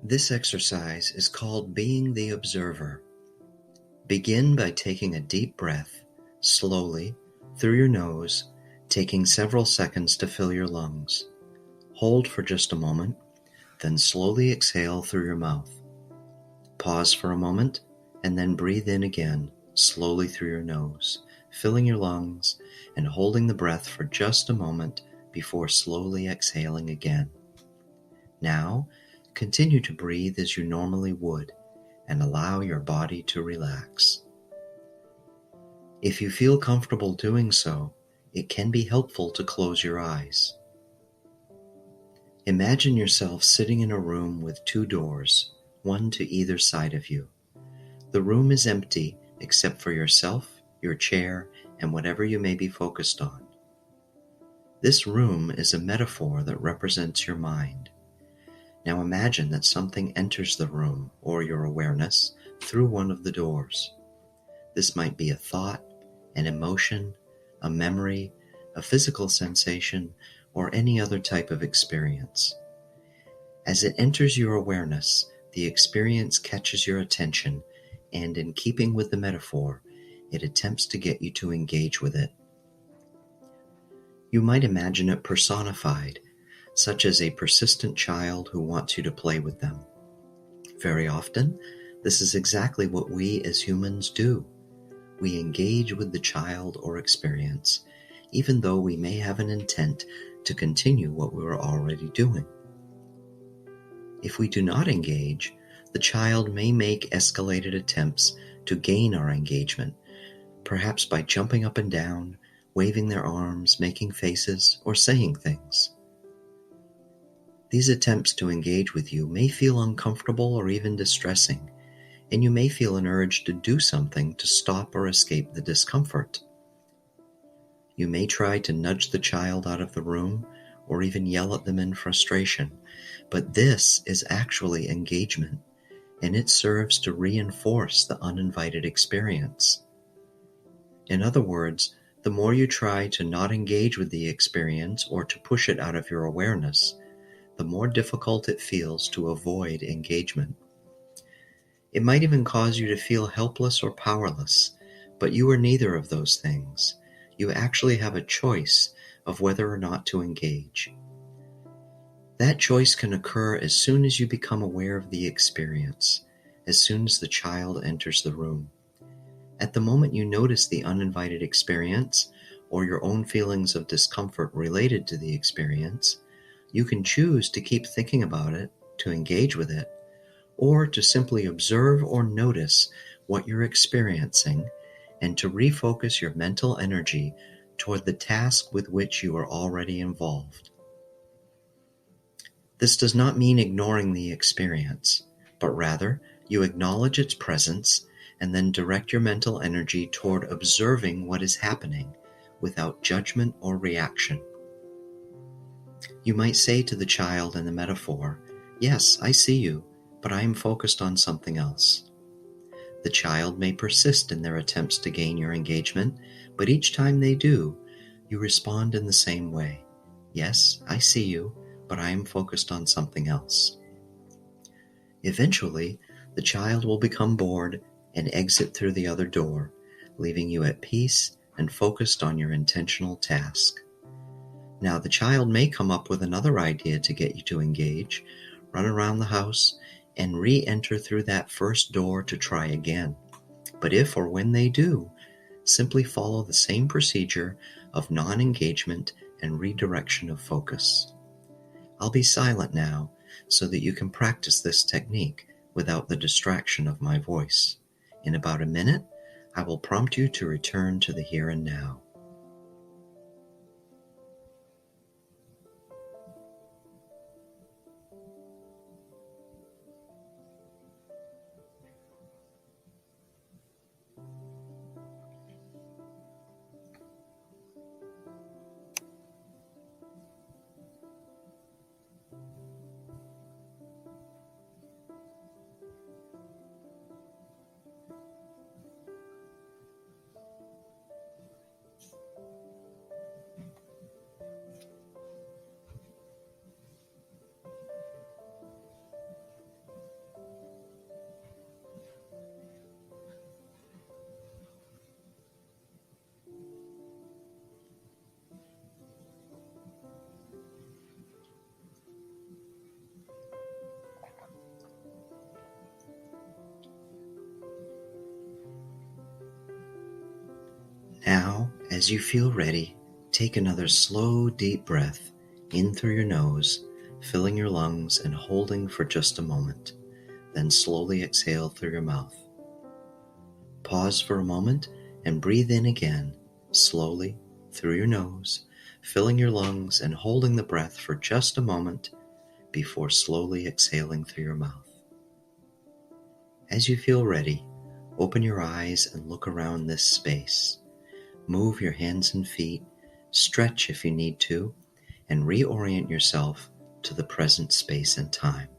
This exercise is called being the observer. Begin by taking a deep breath, slowly, through your nose, taking several seconds to fill your lungs. Hold for just a moment, then slowly exhale through your mouth. Pause for a moment, and then breathe in again, slowly through your nose, filling your lungs and holding the breath for just a moment before slowly exhaling again. Now, continue to breathe as you normally would and allow your body to relax. If you feel comfortable doing so, it can be helpful to close your eyes. Imagine yourself sitting in a room with two doors, one to either side of you. The room is empty except for yourself, your chair, and whatever you may be focused on. This room is a metaphor that represents your mind. Now imagine that something enters the room or your awareness through one of the doors. This might be a thought, an emotion, a memory, a physical sensation, or any other type of experience. As it enters your awareness, the experience catches your attention, and in keeping with the metaphor, it attempts to get you to engage with it. You might imagine it personified, such as a persistent child who wants you to play with them. Very often, this is exactly what we as humans do. We engage with the child or experience, even though we may have an intent to continue what we were already doing. If we do not engage, the child may make escalated attempts to gain our engagement, perhaps by jumping up and down, waving their arms, making faces, or saying things. These attempts to engage with you may feel uncomfortable or even distressing, and you may feel an urge to do something to stop or escape the discomfort. You may try to nudge the child out of the room or even yell at them in frustration, but this is actually engagement, and it serves to reinforce the uninvited experience. In other words, the more you try to not engage with the experience or to push it out of your awareness, the more difficult it feels to avoid engagement. It might even cause you to feel helpless or powerless, but you are neither of those things. You actually have a choice of whether or not to engage. That choice can occur as soon as you become aware of the experience, as soon as the child enters the room. At the moment you notice the uninvited experience or your own feelings of discomfort related to the experience, you can choose to keep thinking about it, to engage with it, or to simply observe or notice what you're experiencing and to refocus your mental energy toward the task with which you are already involved. This does not mean ignoring the experience, but rather you acknowledge its presence and then direct your mental energy toward observing what is happening without judgment or reaction. You might say to the child in the metaphor, "Yes, I see you, but I am focused on something else." The child may persist in their attempts to gain your engagement, but each time they do, you respond in the same way. "Yes, I see you, but I am focused on something else." Eventually, the child will become bored and exit through the other door, leaving you at peace and focused on your intentional task. Now, the child may come up with another idea to get you to engage, run around the house, and re-enter through that first door to try again. But if or when they do, simply follow the same procedure of non-engagement and redirection of focus. I'll be silent now so that you can practice this technique without the distraction of my voice. In about a minute, I will prompt you to return to the here and now. Now, as you feel ready, take another slow, deep breath in through your nose, filling your lungs and holding for just a moment. Then slowly exhale through your mouth. Pause for a moment and breathe in again, slowly through your nose, filling your lungs and holding the breath for just a moment before slowly exhaling through your mouth. As you feel ready, open your eyes and look around this space. Move your hands and feet, stretch if you need to, and reorient yourself to the present space and time.